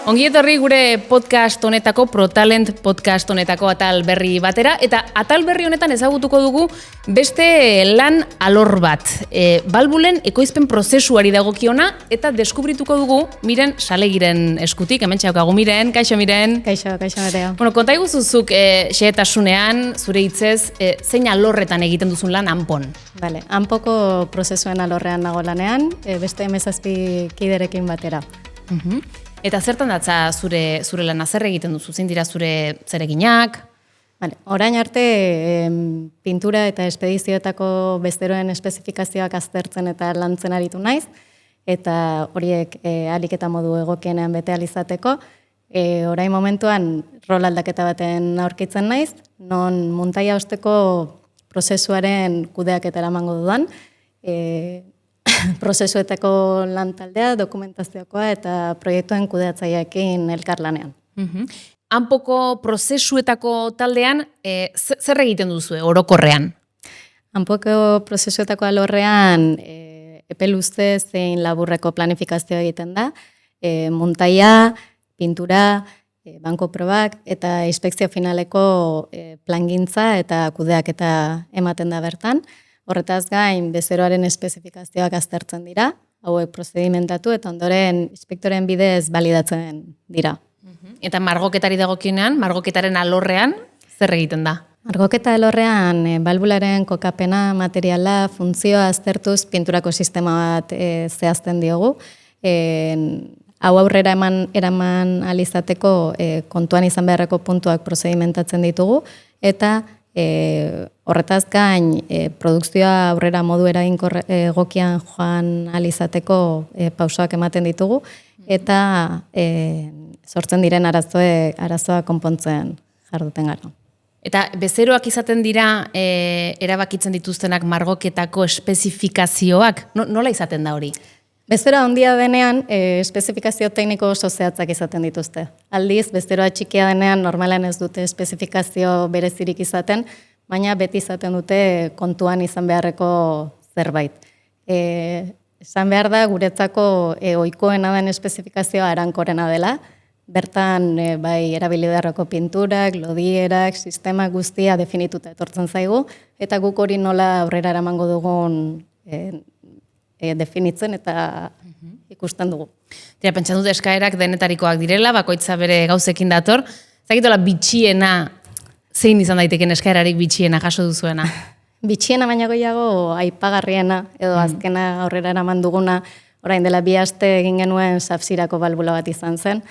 Ongi etorri gure podcast honetako, ProTalent podcast honetako atal berri batera, eta atal berri honetan ezagutuko dugu beste lan alor bat. Balbulen ekoizpen prozesuari dagokiona, eta deskubrituko dugu Miren Salegiren eskutik. Hemen txaukagu Miren, kaixo Miren. Kaixo Nerea. Bueno, konta iguzuzuk xehetasunean, zure hitzez, zein alorretan egiten duzun lan Anpon? Vale, Anpoko prozesuen alorrean nago lanean, beste 17 kiderekin batera. Eta zertan datza zure lana, zer egiten duzu? Zein dira zure zereginak? Vale, orain arte pintura eta espedizioetako besteroen espezifikazioak aztertzen eta lantzen aritu naiz, eta horiek ahalik eta modu egokienean bete ahal izateko, orain momentuan rol aldaketa baten aurkitzen naiz, non muntaia osteko prozesuaren kudeaketa eramango dudan, prozesuetako lan taldea, dokumentazioakoa eta proiektuen kudeatzaileekin elkarlanean. Anpoko prozesuetako taldean, zer egiten duzue orokorrean? Anpoko prozesuetako alorrean epe luze zein laburreko planifikazioa egiten da, muntaia, pintura, banko probak eta inspekzio finaleko plangintza eta kudeaketa ematen da bertan. Horretaz gain, bezeroaren espezifikazioak aztertzen dira, hauek prozedimentatu eta ondoren inspektoren bidez balidatzen dira. Eta margoketari dagokienean, margoketaren alorrean, zer egiten da? Margoketa alorrean, balbularen kokapena, materiala, funtzioa aztertuz pinturako sistema bat zehazten diogu. Hau aurrera eraman alizateko kontuan izan beharreko puntuak prozedimentatzen ditugu, eta horretaz gain, produkzioa aurrera modu eraginkor egokian joan alizateko pausoak ematen ditugu, eta sortzen diren arazoa konpontzen jarduten gara. Eta bezeroak izaten dira erabakitzen dituztenak margoketako espezifikazioak, nola izaten da hori? Bezeroa handia denean, espezifikazio tekniko oso zehatzak izaten dituzte. Aldiz, bezeroa txikia denean normalen ez dute espezifikazio berezirik izaten, baina beti izaten dute kontuan izan beharreko zerbait. Esan behar da, guretzako ohikoena den espezifikazioa arankorena dela, bertan bai erabili beharreko pinturak, lodierak, sistema guztia definituta etortzen zaigu, eta guk hori nola aurrera eramango dugun definitzen eta ikusten dugu. Tira, pentsan dut eskaerak denetarikoak direla, bakoitza bere gauzekin dator. Zakitola bitxiena, zein izan daiteken eskaerarik bitxiena jaso duzuena? Bitxiena baina gehiago aipagarriena, edo azkena aurrera eraman duguna, orain dela 2 aste egin genuen Sapsirako balbula bat izan zen.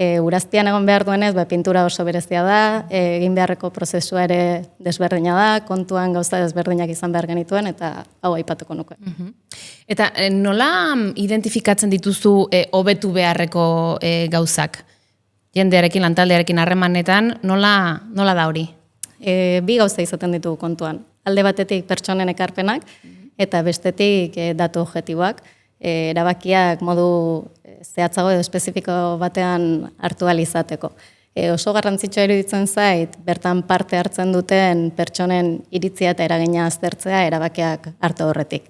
Uraztian egon behar duenez, pintura oso berezia da, egin beharreko prozesua ere desberdina da, kontuan gauza desberdinak izan behar genituen, eta hau aipatuko nuke. Eta nola identifikatzen dituzu hobetu beharreko gauzak? Jendearekin, lantaldearekin harremanetan, nola da hori? 2 gauza izaten ditugu kontuan. Alde batetik pertsonen ekarpenak, eta bestetik datu objektiboak. Erabakiak modu zehatzago edo espezifiko batean hartu ahal izateko. Oso garrantzitsua iruditzen zait, bertan parte hartzen duten pertsonen iritzia eta eragina aztertzea erabakiak hartu horretik.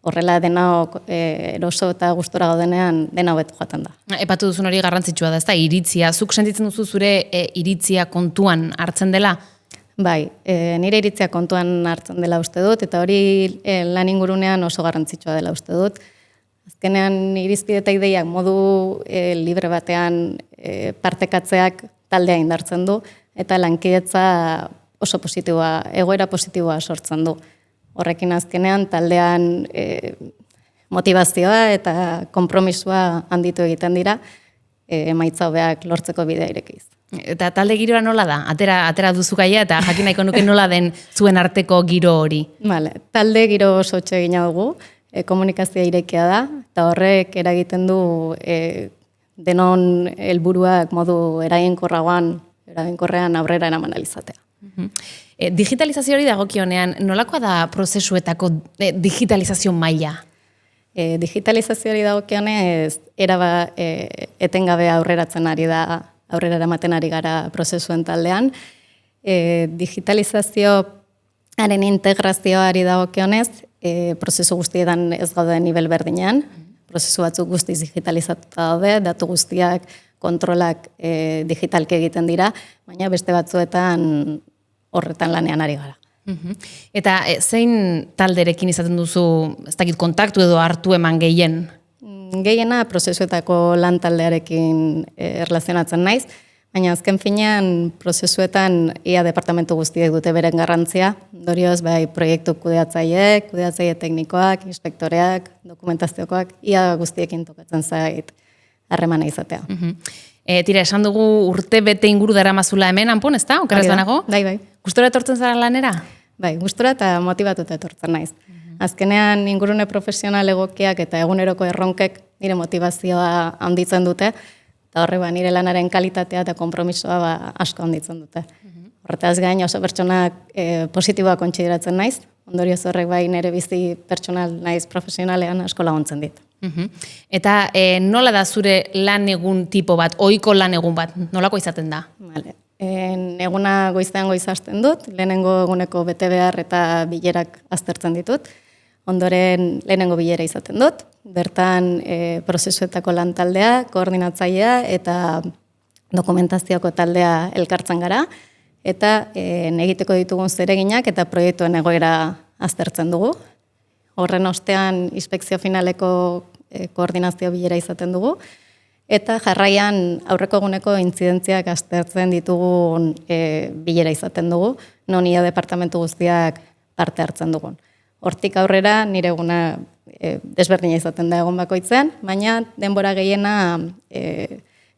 Horrela denok eroso eta gustora gaudenean dena hobetu joaten da. Epatu duzun hori garrantzitsua da, ez da, iritzia. Zuk sentitzen duzu zure iritzia kontuan hartzen dela? Bai, nire iritzia kontuan hartzen dela uste dut, eta hori lan ingurunean oso garrantzitsua dela uste dut. Azkenean irizpide eta ideiak modu libre batean partekatzeak taldea indartzen du, eta lankidetza oso positiboa, egoera positiboa sortzen du. Horrekin azkenean taldean motivazioa eta konpromisua handitu egiten dira, emaitza hobeak lortzeko bidea irekiz. Eta talde giroa nola da? Atera duzu gaia eta jakin nahiko nuke nola den zuen arteko giro hori? Vale, talde giro oso egina dugu, komunikazioa irekia da, eta horrek eragiten du denon helburuak modu eraginkorrean aurrera eraman alizatea. Digitalizazio hori dagokionean, nolakoa da prozesuetako digitalizazio maila? Digitalizazio hori dagokionez, etengabe aurreratzen ari da, aurrera eramaten ari gara prozesuen taldean. Digitalizazioaren integrazioari dagokionez, prozesu guztietan ez gaude nivel berdinean, prozesu batzuk guztiz digitalizatuta daude, datu guztiak kontrolak digitalki egiten dira, baina beste batzuetan horretan lanean ari gara. Eta zein talderekin izaten duzu, ez dakit kontaktu edo hartu eman gehien? Gehiena prozesuetako lan taldearekin erlazionatzen naiz, baina azken finean prozesuetan ia departamentu guztiek dute beren garrantzia, ondorioz bai proiektu kudeatzaile teknikoak, inspektoreak, dokumentaziokoak, ia guztiekin tokatzen zait harremana izatea. Tira, esan dugu urte bete inguru daramazula hemen, Anpon, ez da? Okeraz banago? Bai. Gustora etortzen zara lanera? Bai, gustora eta motivatuta etortzen naiz. Azkenean ingurune profesional egokiak eta eguneroko erronkek nire motivazioa handitzen dute, eta horre nire lanaren kalitatea eta konpromisoa asko handitzen dute. Horretaz gain oso pertsonak positiboa kontsideratzen naiz, ondorioz horrek bai nire bizi pertsonal naiz profesionalean asko laguntzen dit. Eta nola da zure lan egun tipo bat, ohiko lan egun bat, nolako izaten da? Vale. Eguna goizean goiz hasten dut, lehenengo eguneko bete behar eta bilerak aztertzen ditut. Ondoren lehenengo bilera izaten dut, bertan prozesuetako lan taldea, koordinatzailea eta dokumentazioko taldea elkartzen gara, eta egiteko ditugun zereginak eta proiektuen egoera aztertzen dugu. Horren ostean inspekzio finaleko koordinazio bilera izaten dugu, eta jarraian aurreko eguneko intzidentziak aztertzen ditugun bilera izaten dugu, non ia departamentu guztiak parte hartzen dugun. Hortik aurrera nire eguna desberdina izaten da egon bakoitzean, baina denbora gehiena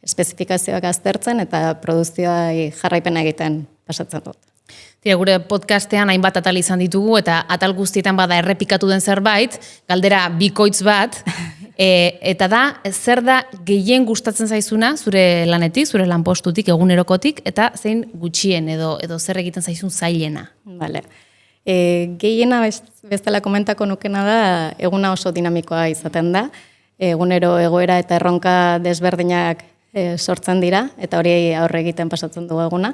espezifikazioak aztertzen eta produzioa jarraipena egiten pasatzen dut. Tira, gure podcastean hainbat atal izan ditugu eta atal guztietan bada errepikatu den zerbait, galdera bikoitz bat, eta da, zer da gehien gustatzen zaizuna zure lanetik, zure lanpostutik, egunerokotik, eta zein gutxien edo zer egiten zaizun zailena. Vale. Gehiena bezala komentako nukena da, eguna oso dinamikoa izaten da, egunero egoera eta erronka desberdinak sortzen dira, eta hori aurre egiten pasatzen dugu eguna.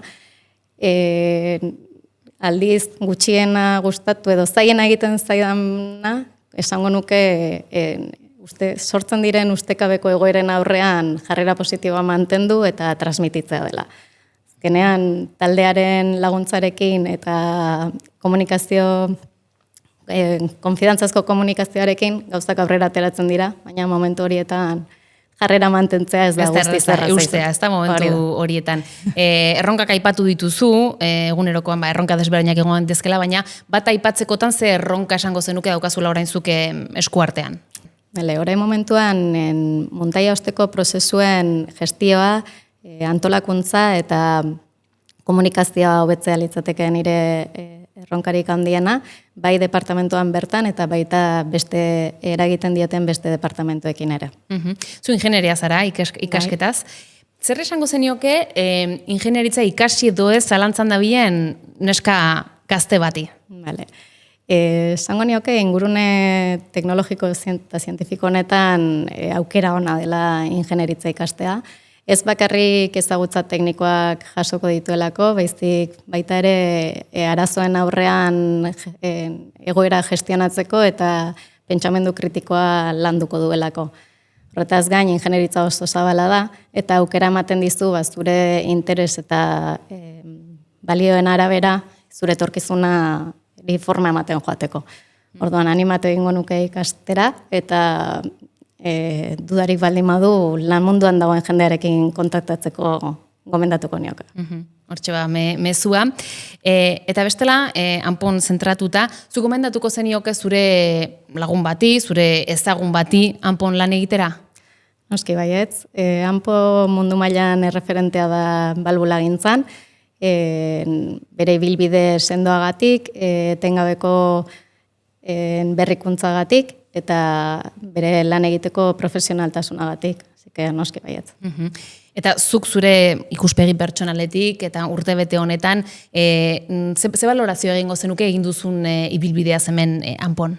Aldiz gutxiena gustatu edo zaiena egiten zaidana, esango nuke sortzen diren ustekabeko egoeren aurrean jarrera positiboa mantendu eta transmititzea dela. Azkenean taldearen laguntzarekin eta komunikazio, konfidantzazko komunikazioarekin gauzak aurrera ateratzen dira, baina momentu horietan jarrera mantentzea ez da guztiz erraza. Ez da momentu horietan. Erronkak aipatu dituzu, egunerokoan erronka desberdinak egon dezkela, baina bat aipatzekotan ze erronka esango zenuke daukazula orain zuke eskuartean. Orain momentuan muntaia osteko prozesuen gestioa, antolakuntza eta komunikazioa hobetzea litzateke nire erronkarik handiena, bai departamentoan bertan eta baita beste eragiten dieten beste departamentoekin ere. Zu ingenieria zara ikasketaz. Zer esango zenioke ingenieritza ikasi edo ez zalantzan dabilen neska gazte bati? Vale. Esango nioke ingurune teknologiko eta zientifiko honetan aukera ona dela ingenieritza ikastea. Ez bakarrik ezagutza teknikoak jasoko dituelako, baizik baita ere arazoen aurrean egoera gestionatzeko eta pentsamendu kritikoa landuko duelako. Horretaz gain, ingenieritza oso zabala da, eta aukera ematen dizu zure interes eta balioen arabera zure etorkizuna forma ematen joateko. Orduan, animatu egingo nuke ikastera, eta dudarik baldin badu lan munduan dagoen jendearekin kontaktatzeko gomendatuko nioke. Hortxe mezua. Eta bestela, Anpon zentratuta, zu gomendatuko zenioke zure lagun bati, zure ezagun bati Anpon lan egitera? Noski baietz. Anpo mundu mailan erreferentea da balbulagintzan, bere ibilbide sendoagatik, etengabeko berrikuntzagatik, eta bere lan egiteko profesionaltasunagatik, noski baietz. Eta zuk zure ikuspegi pertsonaletik eta urtebete honetan, ze balorazio egingo zenuke egin duzun ibilbidea hemen Anpon?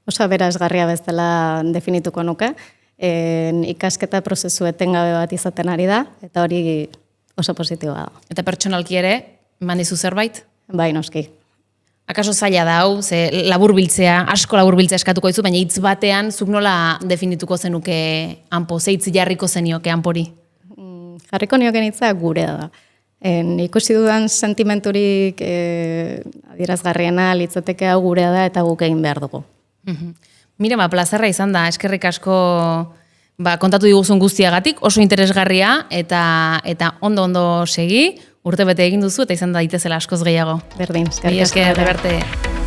Oso aberasgarria bezala definituko nuke, ikasketa prozesu etengabe bat izaten ari da, eta hori oso positiboa da. Eta pertsonalki ere, eman dizu zerbait? Bai, noski. Akaso zaila da hau, ze asko laburbiltzea eskatuko dizu, baina hitz batean zuk nola definituko zenuke Anpo, ze hitz jarriko zenioke Anpori? Jarriko nioken hitza gurea da. Ikusi dudan sentimenturik adierazgarriena litzateke hau gurea da eta guk egin behar dugu. Mira, plazerra izan da, eskerrik asko kontatu diguzun guztiagatik, oso interesgarria eta ondo segi, urte bete egin duzu eta izan daitezela askoz gehiago. Berdin, eskerrik asko. Esker, Berte.